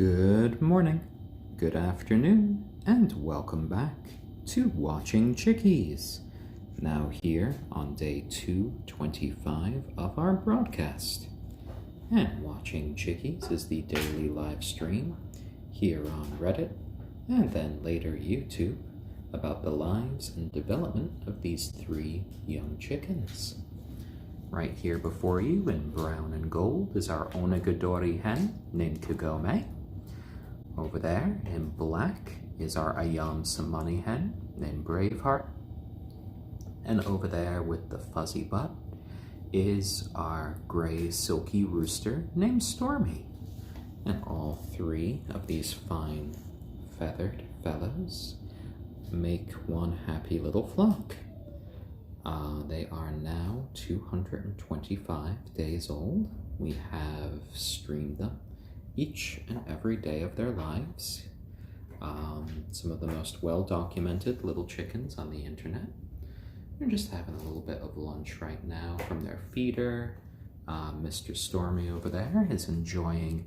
Good morning, good afternoon, and welcome back to Watching Chickies. Now here on day 225 of our broadcast. And Watching Chickies is the daily live stream here on Reddit and then later YouTube about the lives and development of these 3 young chickens. Right here before you in brown and gold is our onagadori hen named Kagome. Over there in black is our ayam cemeni hen named Braveheart. And over there with the fuzzy butt is our gray silky rooster named Stormy. And all 3 of these fine feathered fellows make one happy little flock. They are now 225 days old. We have streamed them each and every day of their lives. Some of the most well-documented little chickens on the internet. They're just having a little bit of lunch right now from their feeder. Mr. Stormy over there is enjoying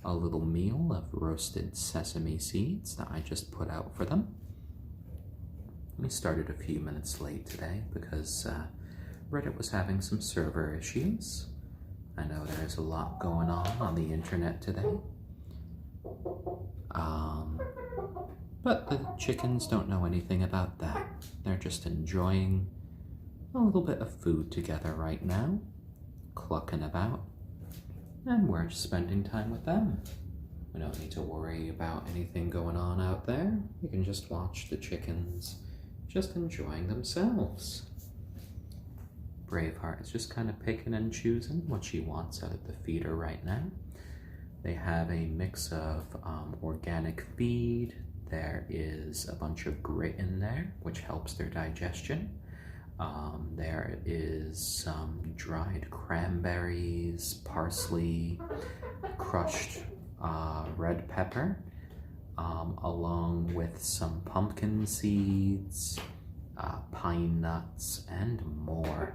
a little meal of roasted sesame seeds that I just put out for them. We started a few minutes late today because Reddit was having some server issues. I know there's a lot going on the internet today. But the chickens don't know anything about that. They're just enjoying a little bit of food together right now, clucking about, and we're just spending time with them. We don't need to worry about anything going on out there. We can just watch the chickens just enjoying themselves. Braveheart is just kind of picking and choosing what she wants out of the feeder right now. They have a mix of organic feed. There is a bunch of grit in there, which helps their digestion. There is some dried cranberries, parsley, crushed red pepper, along with some pumpkin seeds, pine nuts, and more.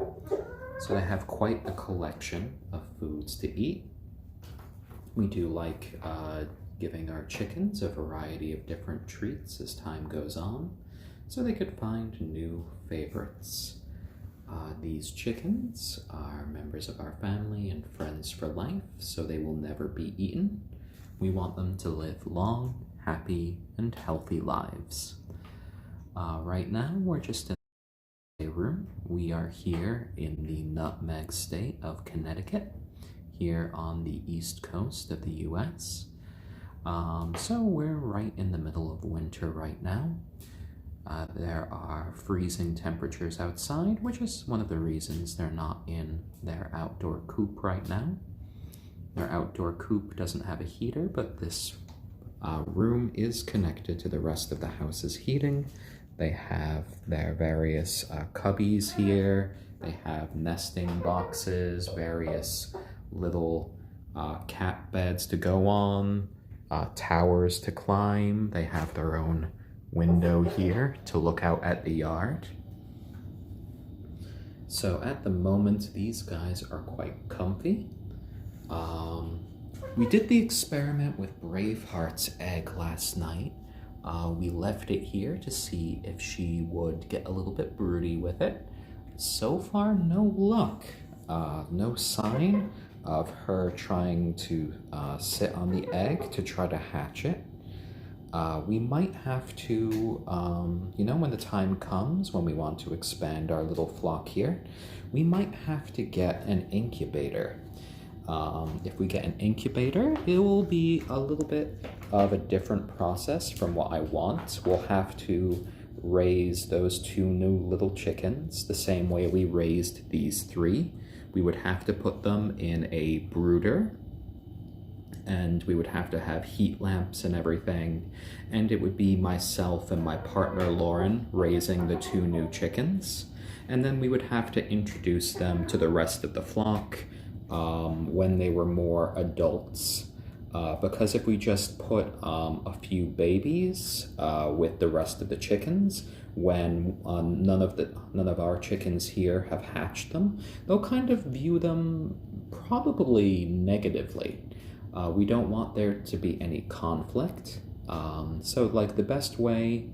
So they have quite a collection of foods to eat. We do like giving our chickens a variety of different treats as time goes on, so they could find new favorites. These chickens are members of our family and friends for life, so they will never be eaten. We want them to live long, happy, and healthy lives. Right now, we're just in the room. We are here in the nutmeg state of Connecticut, here on the east coast of the US. So we're right in the middle of winter right now. There are freezing temperatures outside, which is one of the reasons they're not in their outdoor coop right now. Their outdoor coop doesn't have a heater, but this room is connected to the rest of the house's heating. They have their various cubbies here. They have nesting boxes, various little cat beds to go on, towers to climb. They have their own window here to look out at the yard. So at the moment, these guys are quite comfy. We did the experiment with Braveheart's egg last night. We left it here to see if she would get a little bit broody with it. So far, no luck. No sign of her trying to sit on the egg to try to hatch it. We might have to, when the time comes when we want to expand our little flock here, we might have to get an incubator. If we get an incubator, it will be a little bit of a different process from what I want. We'll have to raise those 2 new little chickens the same way we raised these 3. We would have to put them in a brooder, and we would have to have heat lamps and everything, and it would be myself and my partner Lauren raising the 2 new chickens, and then we would have to introduce them to the rest of the flock when they were more adults, because if we just put a few babies with the rest of the chickens, when none of our chickens here have hatched them, they'll kind of view them probably negatively. We don't want there to be any conflict. So like the best way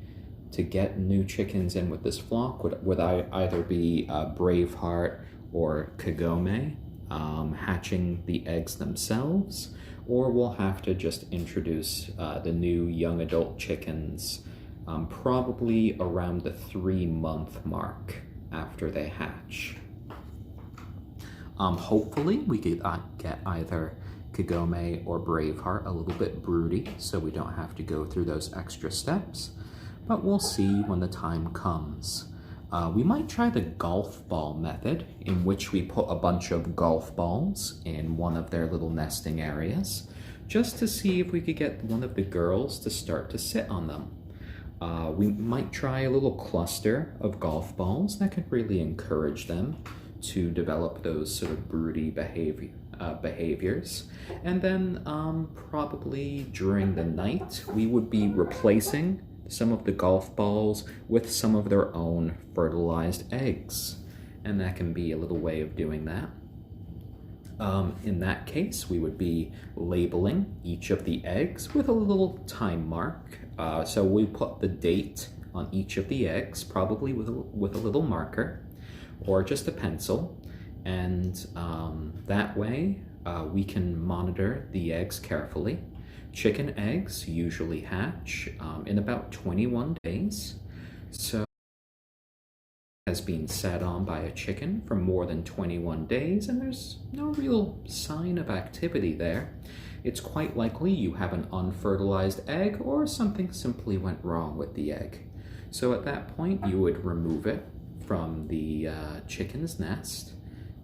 to get new chickens in with this flock would either be Braveheart or Kagome hatching the eggs themselves, or we'll have to just introduce the new young adult chickens probably around the 3-month mark after they hatch. Hopefully we could get either Kagome or Braveheart a little bit broody so we don't have to go through those extra steps, but we'll see when the time comes. We might try the golf ball method, in which we put a bunch of golf balls in one of their little nesting areas, just to see if we could get one of the girls to start to sit on them. We might try a little cluster of golf balls that could really encourage them to develop those sort of broody behaviors. And then probably during the night, we would be replacing some of the golf balls with some of their own fertilized eggs. And that can be a little way of doing that. In that case, we would be labeling each of the eggs with a little time mark. So we put the date on each of the eggs, probably with a little marker or just a pencil. And that way we can monitor the eggs carefully. Chicken eggs usually hatch in about 21 days. So has been sat on by a chicken for more than 21 days and there's no real sign of activity there, it's quite likely you have an unfertilized egg or something simply went wrong with the egg. So at that point you would remove it from the chicken's nest.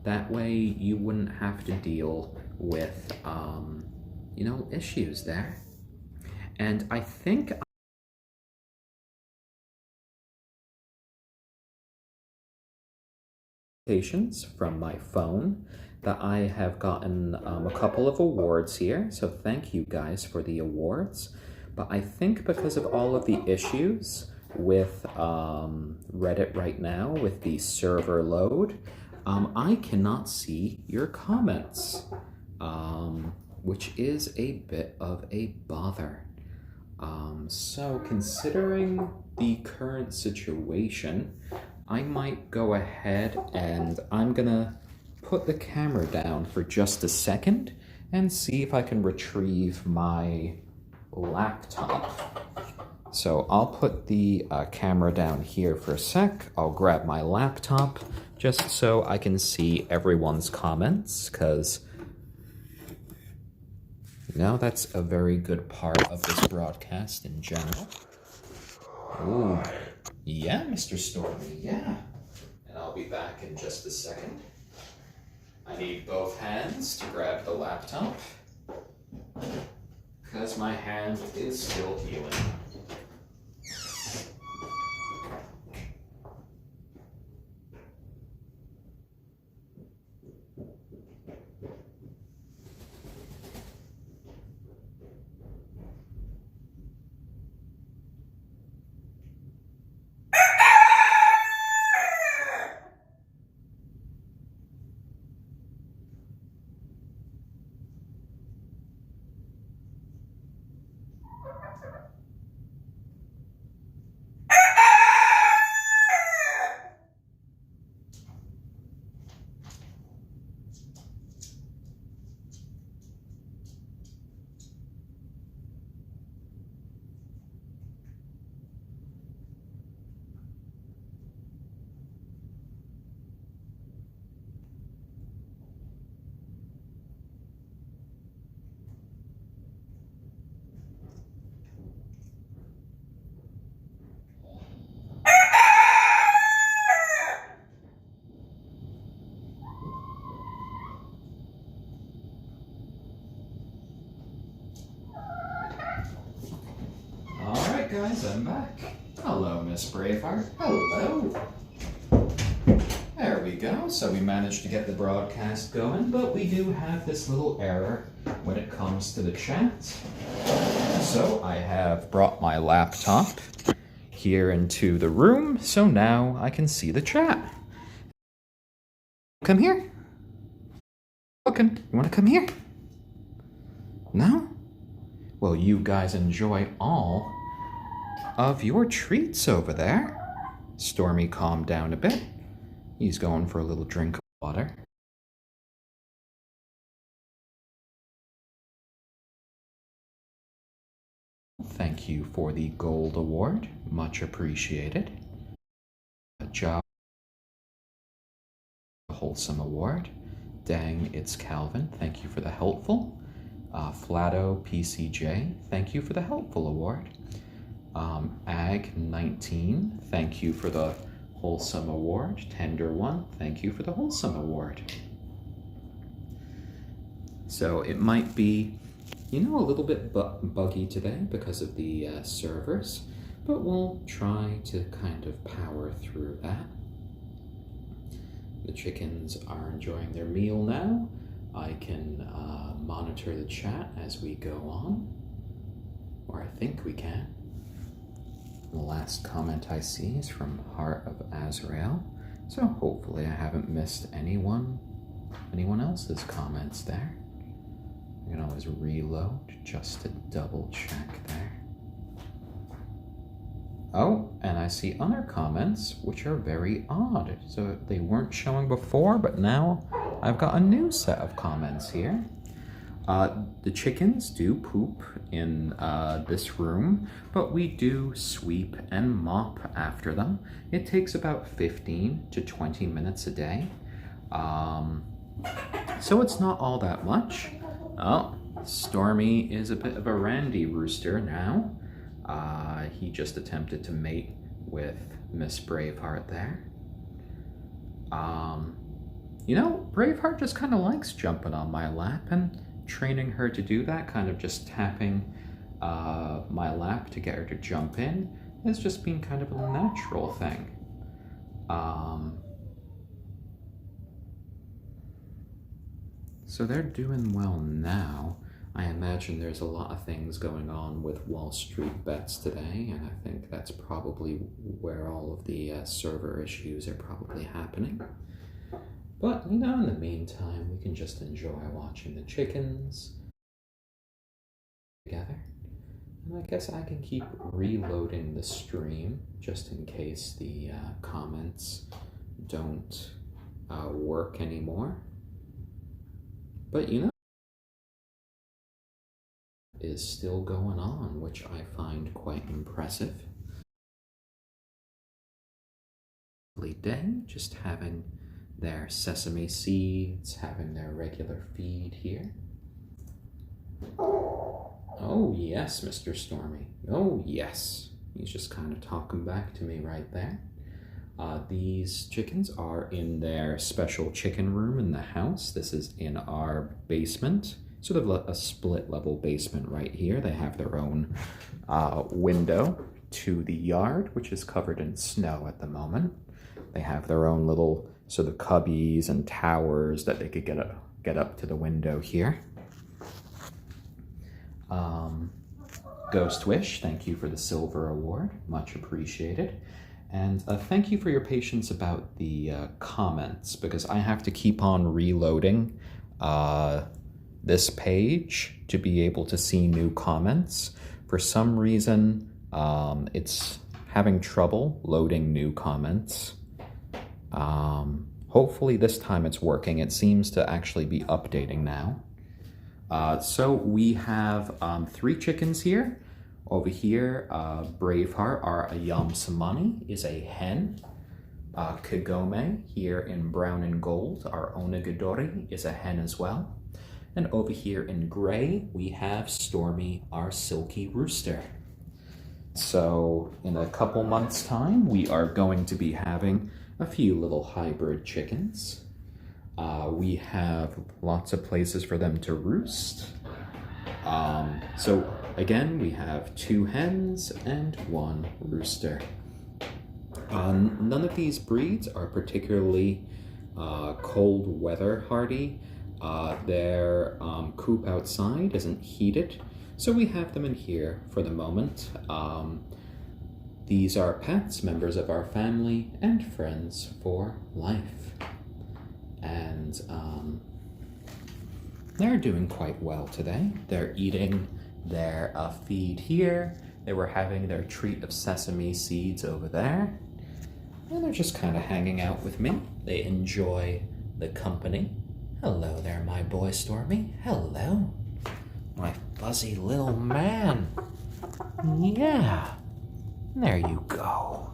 That way you wouldn't have to deal with issues there. And I think from my phone that I have gotten a couple of awards here, so thank you guys for the awards. But I think because of all of the issues with Reddit right now with the server load, I cannot see your comments, which is a bit of a bother. So considering the current situation, I might go ahead and I'm gonna put the camera down for just a second and see if I can retrieve my laptop. So I'll put the camera down here for a sec. I'll grab my laptop just so I can see everyone's comments, because that's a very good part of this broadcast in general. Ooh. Yeah, Mr. Stormy, yeah. And I'll be back in just a second. I need both hands to grab the laptop, because my hand is still healing. Guys, I'm back. Hello, Miss Braveheart. Hello. There we go. So we managed to get the broadcast going, but we do have this little error when it comes to the chat. So I have brought my laptop here into the room, so now I can see the chat. Come here. Welcome. You want to come here? No? Well, you guys enjoy all of your treats over there. Stormy calmed down a bit. He's going for a little drink of water. Thank you for the gold award. Much appreciated. A job. Wholesome award. Dang, it's Calvin. Thank you for the helpful. Flatto PCJ. Thank you for the helpful award. Ag19. Thank you for the wholesome award. Tender One. Thank you for the wholesome award. So it might be, a little bit buggy today because of the servers, but we'll try to kind of power through that. The chickens are enjoying their meal now. I can monitor the chat as we go on, or I think we can. The last comment I see is from Heart of Azrael, so hopefully I haven't missed anyone else's comments there. I can always reload just to double check there. Oh, and I see other comments which are very odd. So they weren't showing before, but now I've got a new set of comments here. The chickens do poop in this room, but we do sweep and mop after them. It takes about 15 to 20 minutes a day. So it's not all that much. Oh, Stormy is a bit of a randy rooster now. He just attempted to mate with Miss Braveheart there. Braveheart just kind of likes jumping on my lap, and training her to do that, kind of just tapping my lap to get her to jump in, has just been kind of a natural thing. So they're doing well now. I imagine there's a lot of things going on with Wall Street bets today, and I think that's probably where all of the server issues are probably happening. But, in the meantime, we can just enjoy watching the chickens together. And I guess I can keep reloading the stream just in case the comments don't work anymore. But, is still going on, which I find quite impressive. Lovely day, just having their sesame seeds, having their regular feed here. Oh yes, Mr. Stormy. Oh yes. He's just kind of talking back to me right there. These chickens are in their special chicken room in the house. This is in our basement. Sort of a split level basement right here. They have their own window to the yard, which is covered in snow at the moment. They have their own little sort of cubbies and towers that they could get up to the window here. Ghost Wish, thank you for the silver award, much appreciated. And thank you for your patience about the comments, because I have to keep on reloading this page to be able to see new comments. For some reason, it's having trouble loading new comments. Hopefully this time it's working. It seems to actually be updating now. So we have 3 chickens here. Over here, Braveheart, our ayam cemeni, is a hen. Kagome, here in brown and gold, our onagadori, is a hen as well. And over here in gray, we have Stormy, our silky rooster. So in a couple months' time, we are going to be having a few little hybrid chickens. We have lots of places for them to roost. So again, we have 2 hens and 1 rooster. None of these breeds are particularly cold weather hardy. Their coop outside isn't heated, so we have them in here for the moment. These are pets, members of our family, and friends for life. And They're doing quite well today. They're eating their feed here. They were having their treat of sesame seeds over there. And they're just kind of hanging out with me. They enjoy the company. Hello there, my boy Stormy. Hello. My fuzzy little man. Yeah. There you go.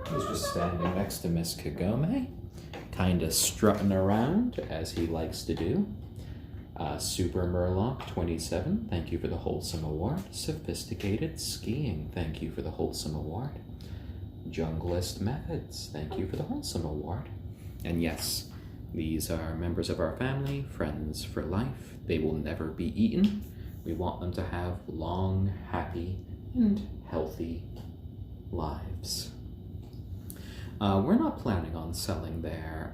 He's just standing next to Miss Kagome, kind of strutting around as he likes to do. Super Murloc 27, thank you for the wholesome award. Sophisticated Skiing, thank you for the wholesome award. Junglist Methods, thank you for the wholesome award. And yes, these are members of our family, friends for life. They will never be eaten. We want them to have long, happy, and healthy lives. We're not planning on selling their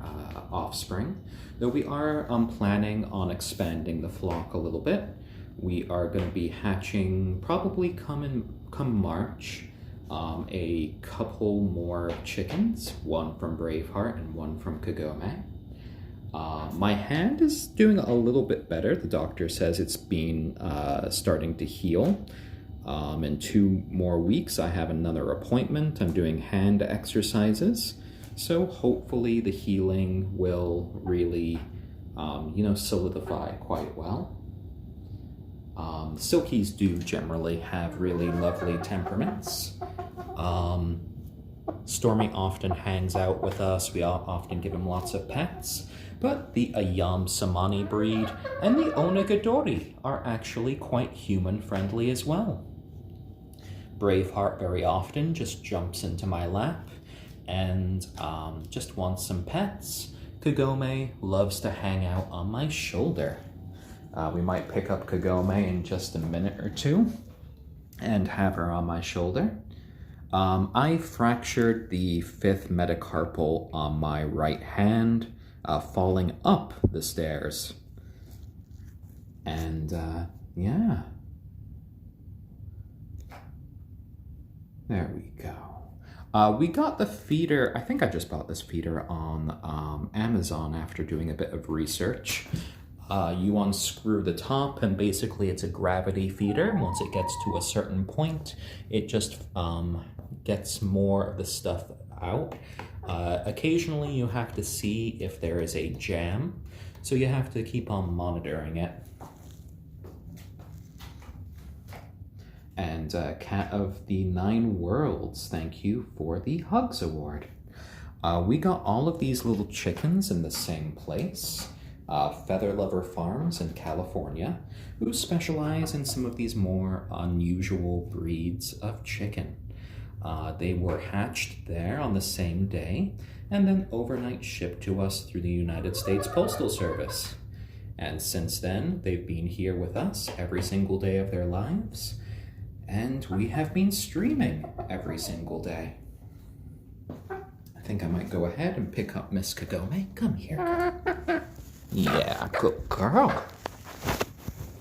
offspring, though we are planning on expanding the flock a little bit. We are going to be hatching, probably come March, a couple more chickens, one from Braveheart and one from Kagome. My hand is doing a little bit better. The doctor says it's been starting to heal. In 2 more weeks, I have another appointment. I'm doing hand exercises. So hopefully the healing will really, solidify quite well. Silkies do generally have really lovely temperaments. Stormy often hangs out with us. We often give him lots of pets. But the ayam cemeni breed and the onagadori are actually quite human-friendly as well. Braveheart very often just jumps into my lap and just wants some pets. Kagome loves to hang out on my shoulder. We might pick up Kagome in just a minute or two and have her on my shoulder. I fractured the 5th metacarpal on my right hand, falling up the stairs. And yeah. There we go. We got the feeder, I think I just bought this feeder on Amazon after doing a bit of research. You unscrew the top and basically it's a gravity feeder. Once it gets to a certain point, it just gets more of the stuff out. Occasionally you have to see if there is a jam, so you have to keep on monitoring it. And Cat of the 9 Worlds, thank you for the Hugs Award. We got all of these little chickens in the same place, Feather Lover Farms in California, who specialize in some of these more unusual breeds of chicken. They were hatched there on the same day and then overnight shipped to us through the United States Postal Service. And since then, they've been here with us every single day of their lives. And we have been streaming every single day. I think I might go ahead and pick up Miss Kagome. Come here. Yeah, good girl.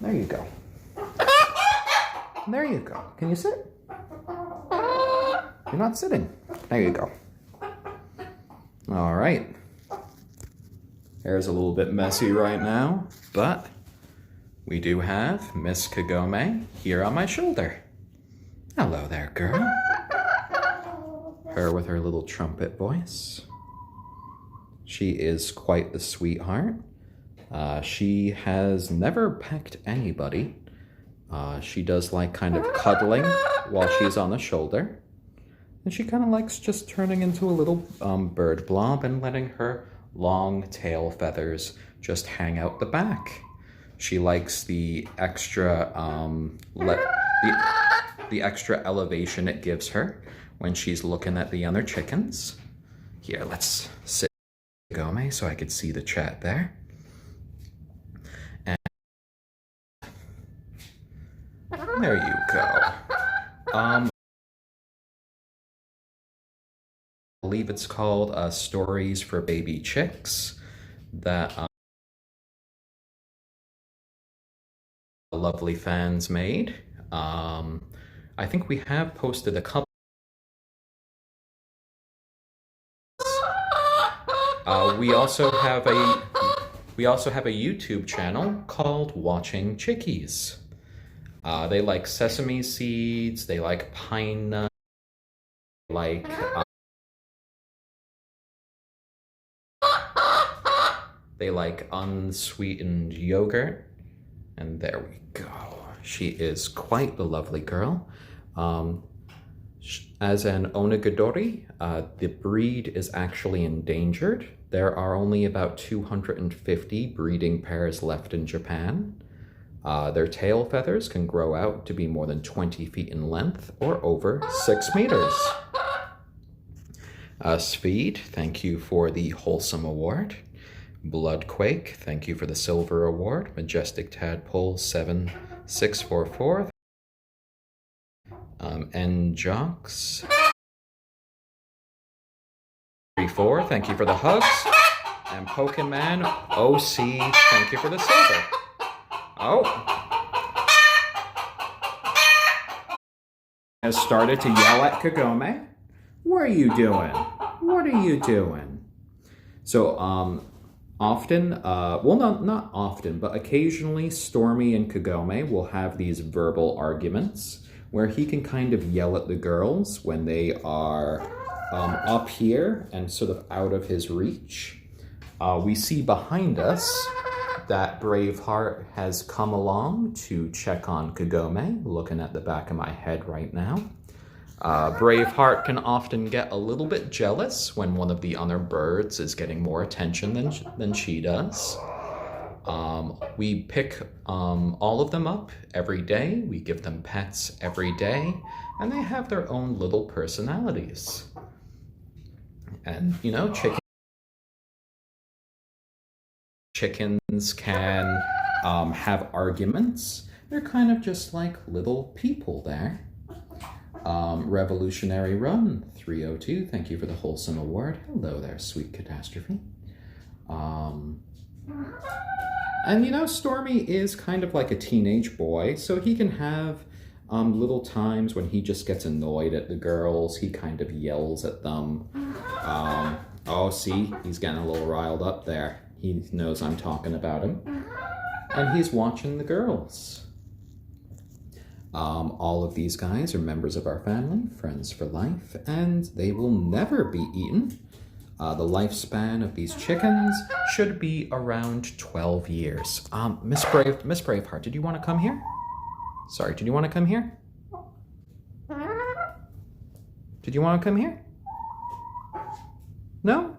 There you go. There you go. Can you sit? You're not sitting. There you go. All right. Hair's a little bit messy right now, but we do have Miss Kagome here on my shoulder. Hello there, girl. Her with her little trumpet voice. She is quite the sweetheart. She has never pecked anybody. She does like kind of cuddling while she's on the shoulder. And she kind of likes just turning into a little bird blob and letting her long tail feathers just hang out the back. She likes the extra the extra elevation it gives her when she's looking at the other chickens. Here, let's sit Kagome so I could see the chat there. And there you go. I believe it's called Stories for Baby Chicks that lovely fans made. I think we have posted a couple. We also have We also have a YouTube channel called Watching Chickies. They like sesame seeds, they like pine nuts, they like unsweetened yogurt. And there we go. She is quite the lovely girl. As an onagadori, the breed is actually endangered. There are only about 250 breeding pairs left in Japan. Their tail feathers can grow out to be more than 20 feet in length or over 6 meters. Sfeed, thank you for the Wholesome Award. Bloodquake, thank you for the Silver Award. Majestic Tadpole 7644. Njocks 34, thank you for the hugs. And Pokemon OC, thank you for the silver. Oh. Has started to yell at Kagome. What are you doing? What are you doing? So, often, well, not often, but occasionally Stormy and Kagome will have these verbal arguments where he can kind of yell at the girls when they are up here and sort of out of his reach. We see behind us that Braveheart has come along to check on Kagome, looking at the back of my head right now. Braveheart can often get a little bit jealous when one of the other birds is getting more attention than she does. We pick all of them up every day. We give them pets every day, and they have their own little personalities. And, you know, chickens can have arguments. They're kind of just like little people there. Revolutionary Run 302, thank you for the Wholesome Award. Hello there, sweet catastrophe. And you know, Stormy is kind of like a teenage boy, so he can have little times when he just gets annoyed at the girls. He kind of yells at them. Oh, see, he's getting a little riled up there. He knows I'm talking about him. And he's watching the girls. All of these guys are members of our family, friends for life, and they will never be eaten. The lifespan of these chickens should be around 12 years. Miss Braveheart, did you want to come here? Sorry, did you want to come here? Did you want to come here? No?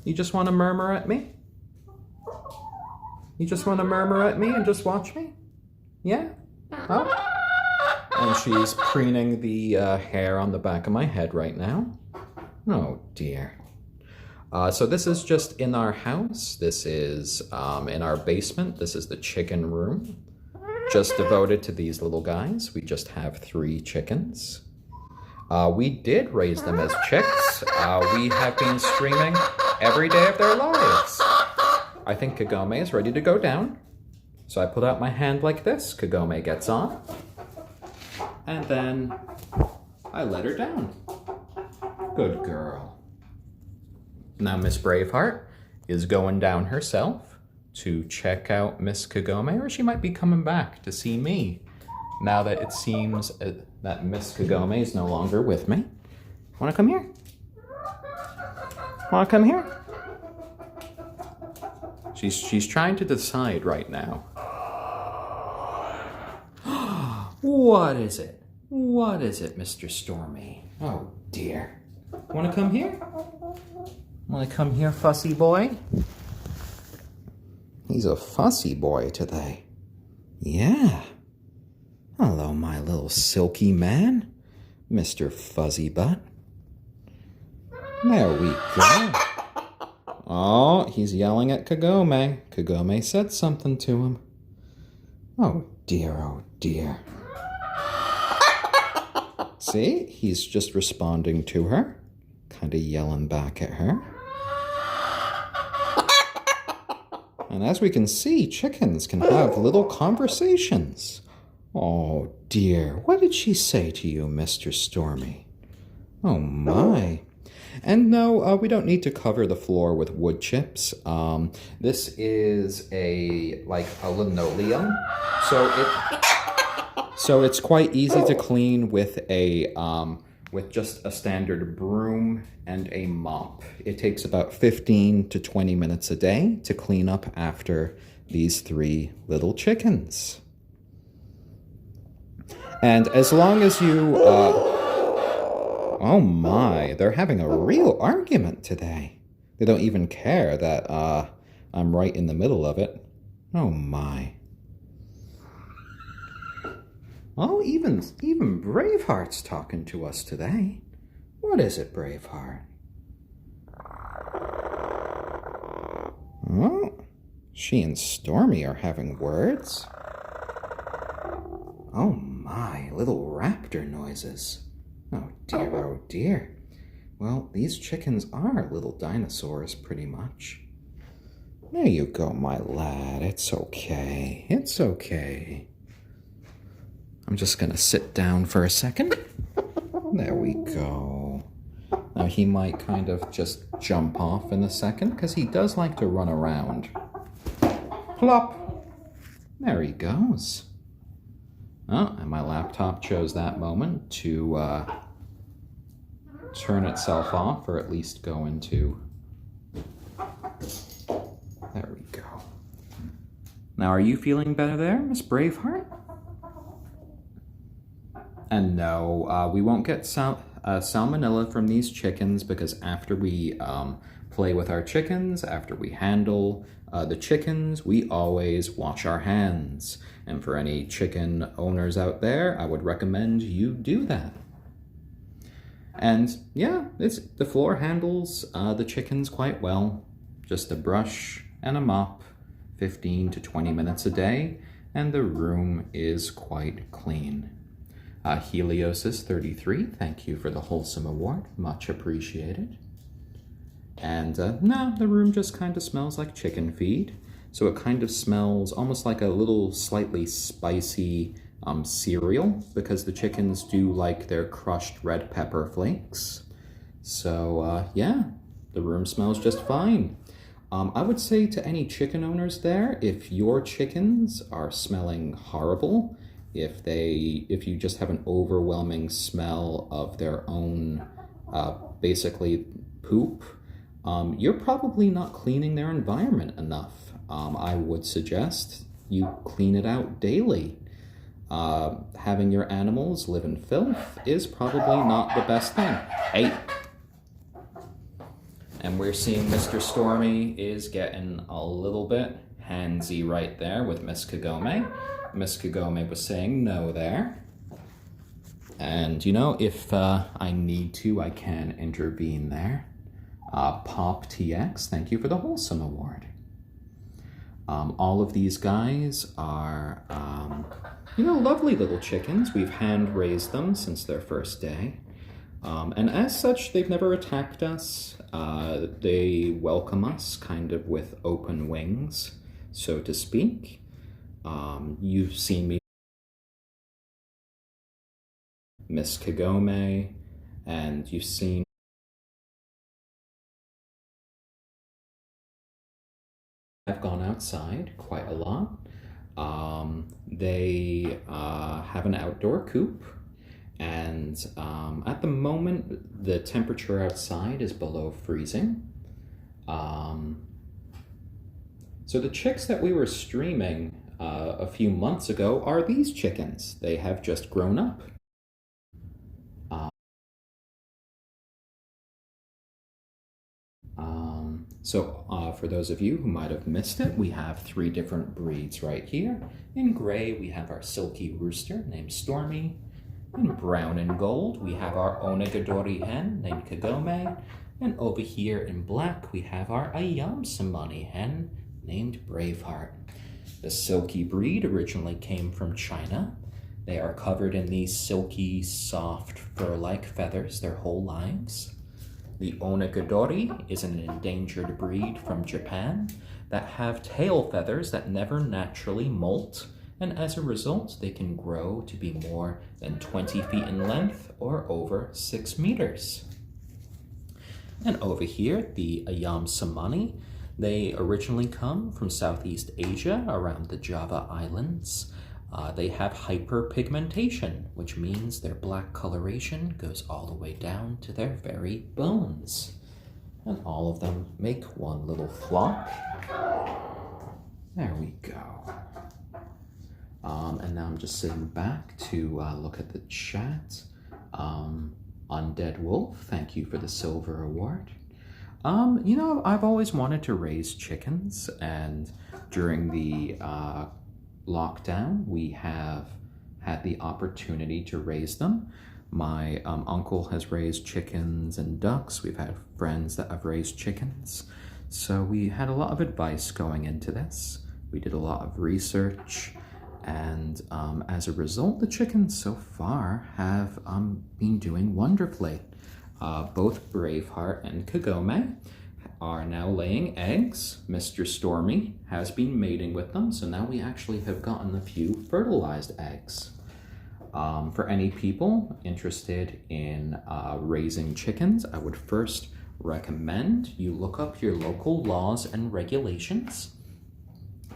You just want to murmur at me? You just want to murmur at me and just watch me? Yeah? Oh? And she's preening the hair on the back of my head right now. Oh dear. So this is just in our house. This is in our basement. This is the chicken room, just devoted to these little guys. We just have 3 chickens. We did raise them as chicks. We have been streaming every day of their lives. I think Kagome is ready to go down. So I put out my hand like this. Kagome gets on. And then I let her down. Good girl. Now Miss Braveheart is going down herself to check out Miss Kagome, or she might be coming back to see me now that it seems that Miss Kagome is no longer with me. Wanna come here? Wanna come here? She's trying to decide right now. What is it? What is it, Mr. Stormy? Oh dear. Wanna come here? Wanna come here, fussy boy? He's a fussy boy today. Yeah. Hello, my little silky man, Mr. Fuzzy Butt. There we go. Oh, he's yelling at Kagome. Kagome said something to him. Oh dear, oh dear. See, he's just responding to her, kind of yelling back at her. And as we can see, chickens can have little conversations. Oh dear, what did she say to you, Mr. Stormy? Oh my. And no, we don't need to cover the floor with wood chips. This is a linoleum, so it's quite easy to clean with just a standard broom and a mop. It takes about 15 to 20 minutes a day to clean up after these 3 little chickens. And as long as you, oh my, they're having a real argument today. They don't even care that I'm right in the middle of it. Oh my. Oh, even Braveheart's talking to us today. What is it, Braveheart? Oh, she and Stormy are having words. Oh my, little raptor noises. Oh dear. Well, these chickens are little dinosaurs, pretty much. There you go, my lad. It's okay. It's okay. I'm just gonna sit down for a second. There we go. Now he might kind of just jump off in a second because he does like to run around. Plop! There he goes. Oh, and my laptop chose that moment to turn itself off, or at least go into... There we go. Now, are you feeling better there, Miss Braveheart? And no, we won't get salmonella from these chickens, because after we play with our chickens, after we handle the chickens, we always wash our hands. And for any chicken owners out there, I would recommend you do that. And yeah, the floor handles the chickens quite well. Just a brush and a mop, 15 to 20 minutes a day, and the room is quite clean. Heliosis33, thank you for the wholesome award, much appreciated. And no, the room just kind of smells like chicken feed. So it kind of smells almost like a little slightly spicy cereal, because the chickens do like their crushed red pepper flakes. So yeah, the room smells just fine. I would say to any chicken owners there, if your chickens are smelling horrible, if you just have an overwhelming smell of their own basically poop, you're probably not cleaning their environment enough. I would suggest you clean it out daily. Having your animals live in filth is probably not the best thing. Hey! And we're seeing Mr. Stormy is getting a little bit handsy right there with Miss Kagome. Miss Kagome was saying no there. And, you know, if I need to, I can intervene there. Pop TX, thank you for the wholesome award. All of these guys are, you know, lovely little chickens. We've hand-raised them since their first day. And as such, they've never attacked us. They welcome us kind of with open wings, so to speak. You've seen me, Miss Kagome, and you've seen I've gone outside quite a lot. They have an outdoor coop, and at the moment the temperature outside is below freezing. So the chicks that we were streaming a few months ago are these chickens. They have just grown up. So for those of you who might have missed it, we have 3 different breeds right here. In gray, we have our silkie rooster named Stormy. In brown and gold, we have our onagadori hen named Kagome. And over here in black, we have our ayam cemeni hen named Braveheart. The silkie breed originally came from China. They are covered in these silky, soft, fur-like feathers their whole lives. The onagadori is an endangered breed from Japan that have tail feathers that never naturally molt, and as a result, they can grow to be more than 20 feet in length or over 6 meters. And over here, the ayam cemeni. They originally come from Southeast Asia around the Java Islands. They have hyperpigmentation, which means their black coloration goes all the way down to their very bones. And all of them make one little flock. There we go. And now I'm just sitting back to look at the chat. Undead Wolf, thank you for the silver award. You know, I've always wanted to raise chickens, and during the lockdown, we have had the opportunity to raise them. My uncle has raised chickens and ducks. We've had friends that have raised chickens. So we had a lot of advice going into this. We did a lot of research, and as a result, the chickens so far have been doing wonderfully. Both Braveheart and Kagome are now laying eggs. Mr. Stormy has been mating with them, so now we actually have gotten a few fertilized eggs. For any people interested in raising chickens, I would first recommend you look up your local laws and regulations,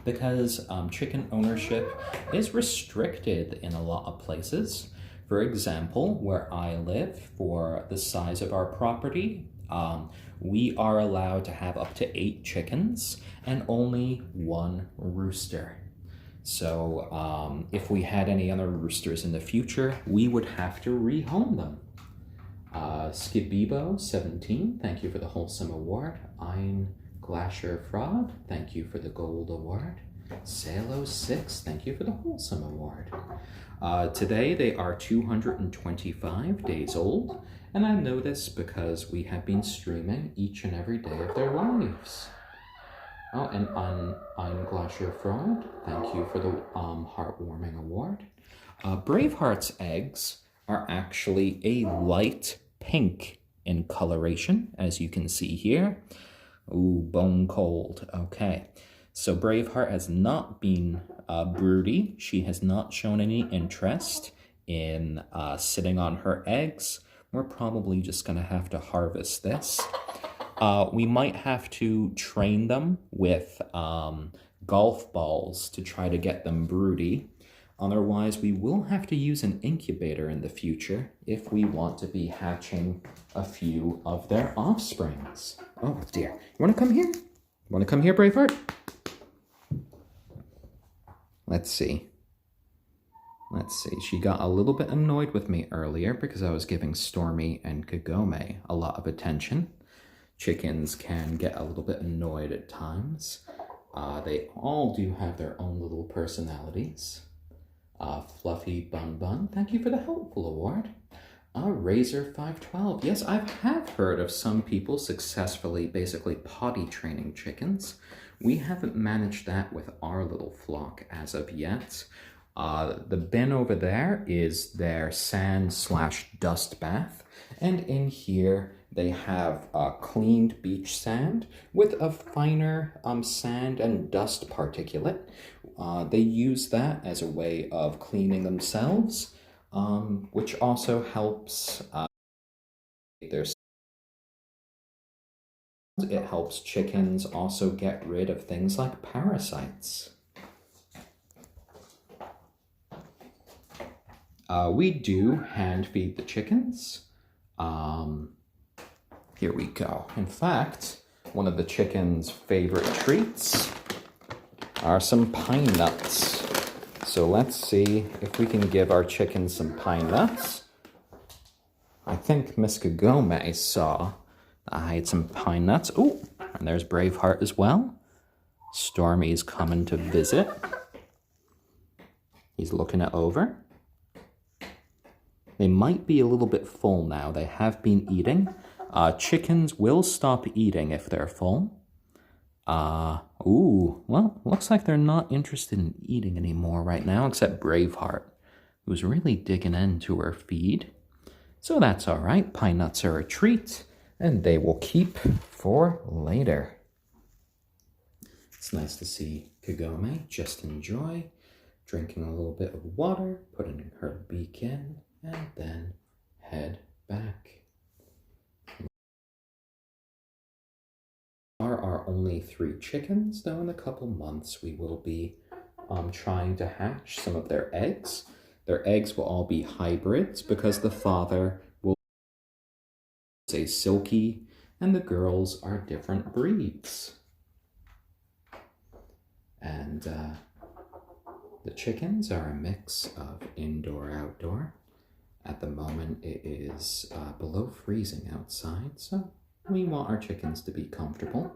because chicken ownership is restricted in a lot of places. For example, where I live, for the size of our property, we are allowed to have up to 8 chickens and only 1 rooster. So if we had any other roosters in the future, we would have to rehome them. Skibibo17, thank you for the wholesome award. Ein Glasher Fraud, thank you for the gold award. Salo6, thank you for the wholesome award. Today they are 225 days old, and I know this because we have been streaming each and every day of their lives. Oh, and Ein Glasher Fraud, thank you for the heartwarming award. Braveheart's eggs are actually a light pink in coloration, as you can see here. Ooh, bone cold. Okay. So Braveheart has not been broody. She has not shown any interest in sitting on her eggs. We're probably just going to have to harvest this. We might have to train them with golf balls to try to get them broody. Otherwise, we will have to use an incubator in the future if we want to be hatching a few of their offsprings. Oh dear. You want to come here? You want to come here, Braveheart? Let's see. She got a little bit annoyed with me earlier because I was giving Stormy and Kagome a lot of attention. Chickens can get a little bit annoyed at times. They all do have their own little personalities. Fluffy Bun Bun, thank you for the helpful award. Razor512, yes, I have heard of some people successfully basically potty training chickens. We haven't managed that with our little flock as of yet. The bin over there is their sand/dust bath, and in here they have cleaned beach sand with a finer sand and dust particulate. They use that as a way of cleaning themselves, which also helps their. It helps chickens also get rid of things like parasites. We do hand feed the chickens. Here we go. In fact, one of the chickens' favorite treats are some pine nuts. So let's see if we can give our chickens some pine nuts. I think Miss Kagome saw I had some pine nuts. Oh, and there's Braveheart as well. Stormy's coming to visit. He's looking it over. They might be a little bit full now. They have been eating. Chickens will stop eating if they're full. Well, looks like they're not interested in eating anymore right now, except Braveheart, who's really digging into her feed. So that's all right. Pine nuts are a treat, and they will keep for later. It's nice to see Kagome just enjoy drinking a little bit of water, putting her beak in, and then head back. are only 3 chickens, though in a couple months we will be trying to hatch some of their eggs. Their eggs will all be hybrids because the father will be a silkie and the girls are different breeds. And the chickens are a mix of indoor-outdoor. At the moment it is below freezing outside, so we want our chickens to be comfortable.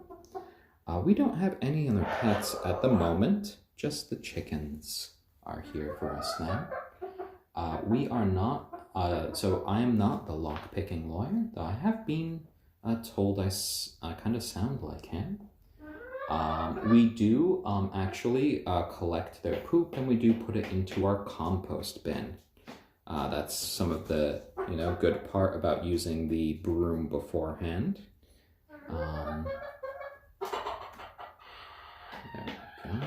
We don't have any other pets at the moment, just the chickens are here for us now. We are not, so I am not the lock-picking lawyer, though I have been told I kind of sound like him. We do actually collect their poop and we do put it into our compost bin. That's some of the, good part about using the broom beforehand. There we go.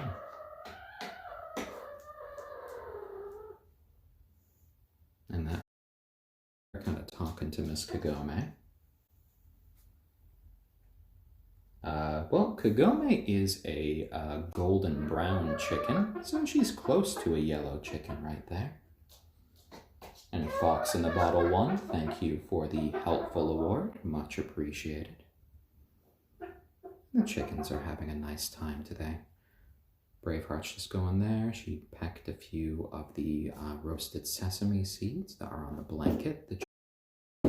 And that, we're kind of talking to Miss Kagome. Well, Kagome is a golden brown chicken, so she's close to a yellow chicken right there. And Fox in the Bottle 1, thank you for the helpful award, much appreciated. The chickens are having a nice time today. Braveheart's just going there. She pecked a few of the roasted sesame seeds that are on the blanket. The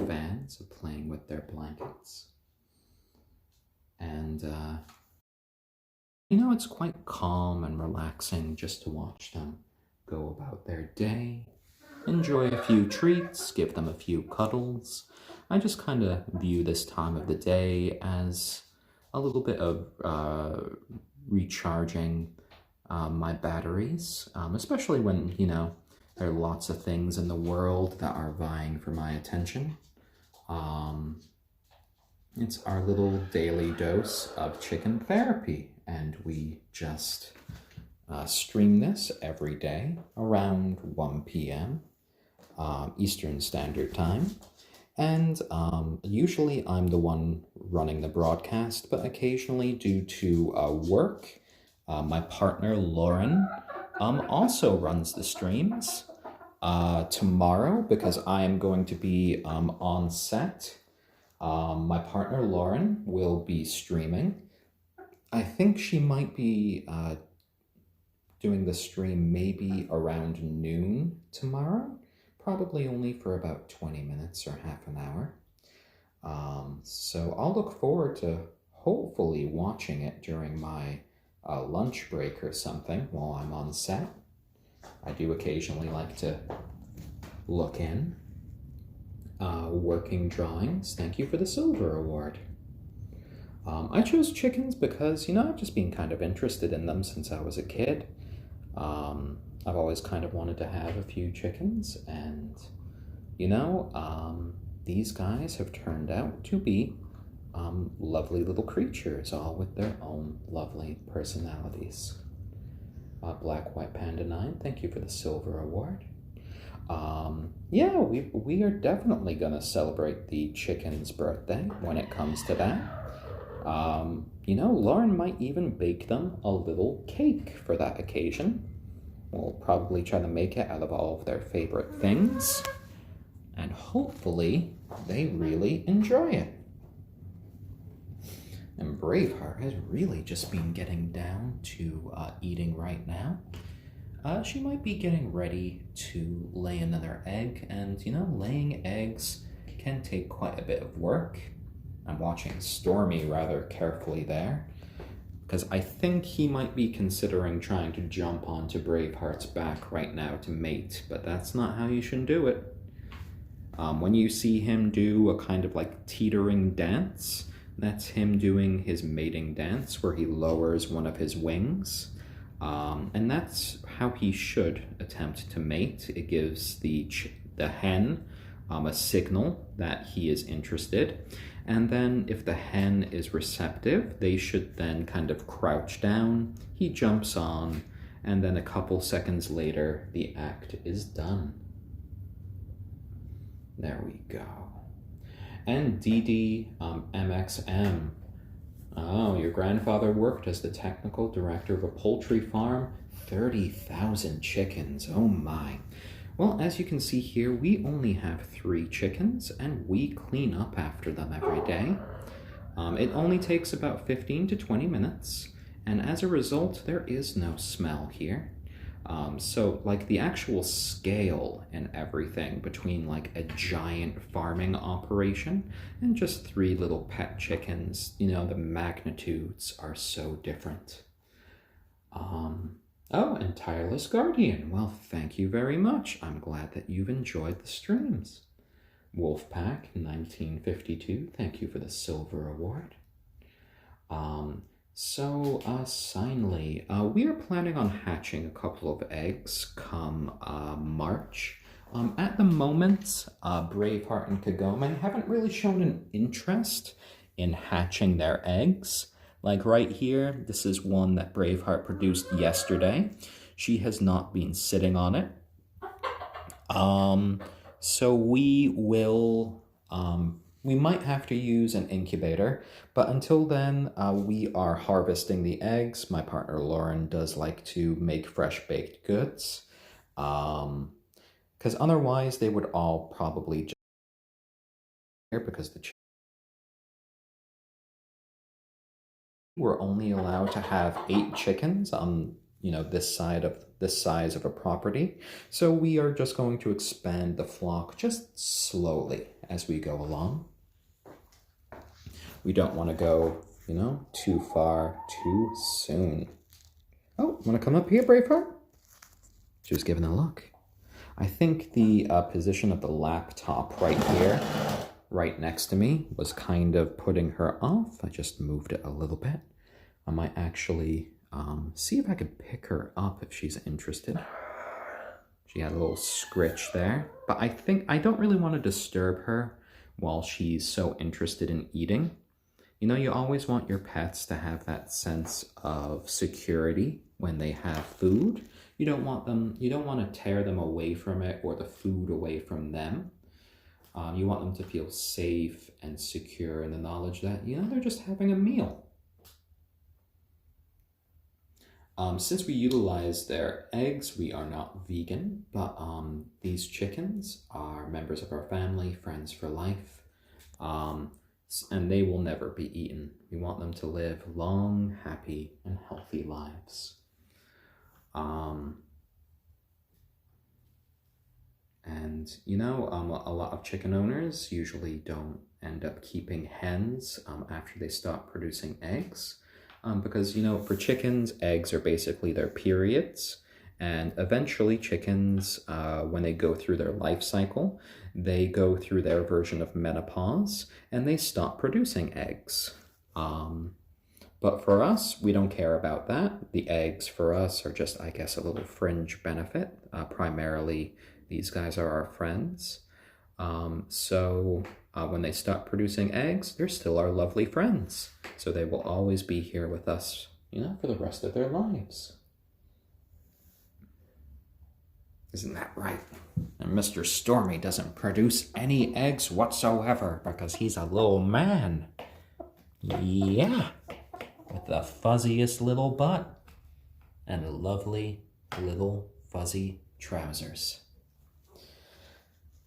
fans are playing with their blankets. And, it's quite calm and relaxing just to watch them go about their day. Enjoy a few treats, give them a few cuddles. I just kind of view this time of the day as a little bit of recharging my batteries, especially when, there are lots of things in the world that are vying for my attention. It's our little daily dose of chicken therapy, and we just stream this every day around 1 p.m. Eastern Standard Time. And usually I'm the one running the broadcast, but occasionally due to work, my partner Lauren also runs the streams. Tomorrow, because I am going to be on set, my partner Lauren will be streaming. I think she might be doing the stream maybe around noon tomorrow. Probably only for about 20 minutes or half an hour. So I'll look forward to hopefully watching it during my lunch break or something while I'm on set. I do occasionally like to look in. Working drawings, thank you for the silver award. I chose chickens because, I've just been kind of interested in them since I was a kid. I've always kind of wanted to have a few chickens, and, these guys have turned out to be lovely little creatures, all with their own lovely personalities. Black White Panda 9, thank you for the silver award. Yeah, we are definitely going to celebrate the chicken's birthday when it comes to that. Lauren might even bake them a little cake for that occasion. We'll probably try to make it out of all of their favorite things. And hopefully they really enjoy it. And Braveheart has really just been getting down to eating right now. She might be getting ready to lay another egg, and laying eggs can take quite a bit of work. I'm watching Stormy rather carefully there, because I think he might be considering trying to jump onto Braveheart's back right now to mate, but that's not how you should do it. When you see him do a kind of like teetering dance, that's him doing his mating dance where he lowers one of his wings. And that's how he should attempt to mate. It gives the hen a signal that he is interested. And then if the hen is receptive, they should then kind of crouch down. He jumps on, and then a couple seconds later, the act is done. There we go. And DD MXM, Oh, your grandfather worked as the technical director of a poultry farm. 30,000 chickens, oh my. Well, as you can see here, we only have 3 chickens and we clean up after them every day. It only takes about 15 to 20 minutes, and as a result, there is no smell here. So like the actual scale and everything between like a giant farming operation and just 3 little pet chickens, you know, the magnitudes are so different. Oh, and Tireless Guardian. Well, thank you very much. I'm glad that you've enjoyed the streams. Wolfpack 1952, thank you for the silver award. Signly, we are planning on hatching a couple of eggs come March. At the moment, Braveheart and Kagome haven't really shown an interest in hatching their eggs. Like right here, this is one that Braveheart produced yesterday. She has not been sitting on it. So we will, we might have to use an incubator, but until then, we are harvesting the eggs. My partner Lauren does like to make fresh baked goods, because otherwise they would all probably just because we're only allowed to have 8 chickens on, you know, this size of a property. So we are just going to expand the flock just slowly as we go along. We don't want to go, you know, too far too soon. Oh, want to come up here, Braveheart? She was giving a look. I think the position of the laptop right here, right next to me, was kind of putting her off. I just moved it a little bit. I might actually see if I can pick her up if she's interested. She had a little scritch there, but I don't really want to disturb her while she's so interested in eating. You know, you always want your pets to have that sense of security when they have food. You don't want to tear them away from it or the food away from them. You want them to feel safe and secure in the knowledge that, you know, they're just having a meal. Since we utilize their eggs, we are not vegan, but these chickens are members of our family, friends for life, and they will never be eaten. We want them to live long, happy, and healthy lives. And, you know, a lot of chicken owners usually don't end up keeping hens after they stop producing eggs. Because, you know, for chickens, eggs are basically their periods. And eventually chickens, when they go through their life cycle, they go through their version of menopause and they stop producing eggs. But for us, we don't care about that. The eggs for us are just, I guess, a little fringe benefit. Primarily, these guys are our friends. When they stop producing eggs, they're still our lovely friends. So they will always be here with us, you know, for the rest of their lives. Isn't that right? And Mr. Stormy doesn't produce any eggs whatsoever because he's a little man. Yeah, with the fuzziest little butt and lovely little fuzzy trousers.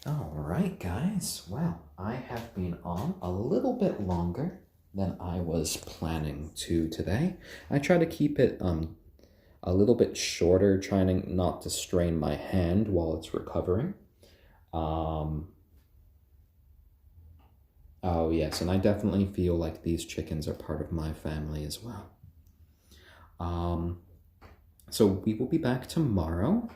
All right, guys. Well, I have been on a little bit longer than I was planning to today. I try to keep it a little bit shorter, trying not to strain my hand while it's recovering. Oh, yes, and I definitely feel like these chickens are part of my family as well. So we will be back tomorrow.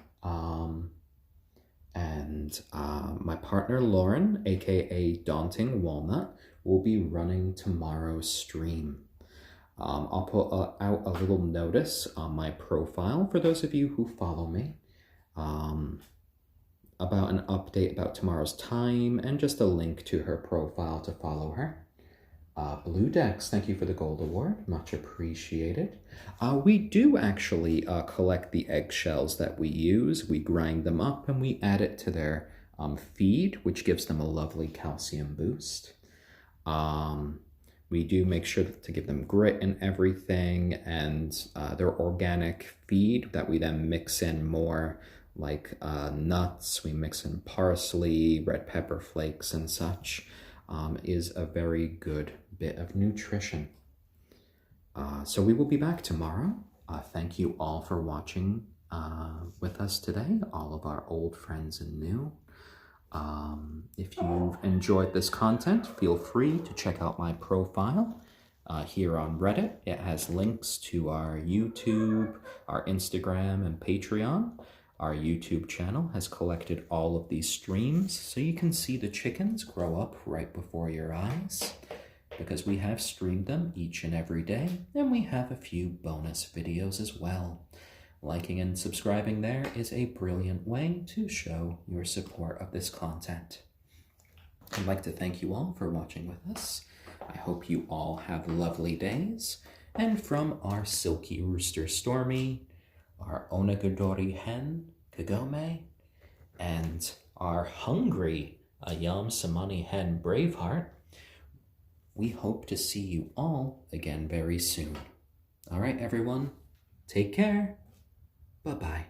And my partner Lauren, aka Daunting Walnut, will be running tomorrow's stream. I'll put out a little notice on my profile for those of you who follow me about an update about tomorrow's time and just a link to her profile to follow her. Blue Dex, thank you for the gold award. Much appreciated. We do actually collect the eggshells that we use. We grind them up and we add it to their feed, which gives them a lovely calcium boost. We do make sure to give them grit and everything, and their organic feed that we then mix in more, like nuts. We mix in parsley, red pepper flakes, and such, is a very good bit of nutrition. So we will be back tomorrow. Thank you all for watching with us today, all of our old friends and new. If you've enjoyed this content, feel free to check out my profile here on Reddit. It has links to our YouTube, our Instagram, and Patreon. Our YouTube channel has collected all of these streams so you can see the chickens grow up right before your eyes, because we have streamed them each and every day, and we have a few bonus videos as well. Liking and subscribing there is a brilliant way to show your support of this content. I'd like to thank you all for watching with us. I hope you all have lovely days. And from our silky rooster Stormy, our onagadori hen Kagome, and our hungry ayam cemeni hen Braveheart, we hope to see you all again very soon. All right, everyone, take care. Bye-bye.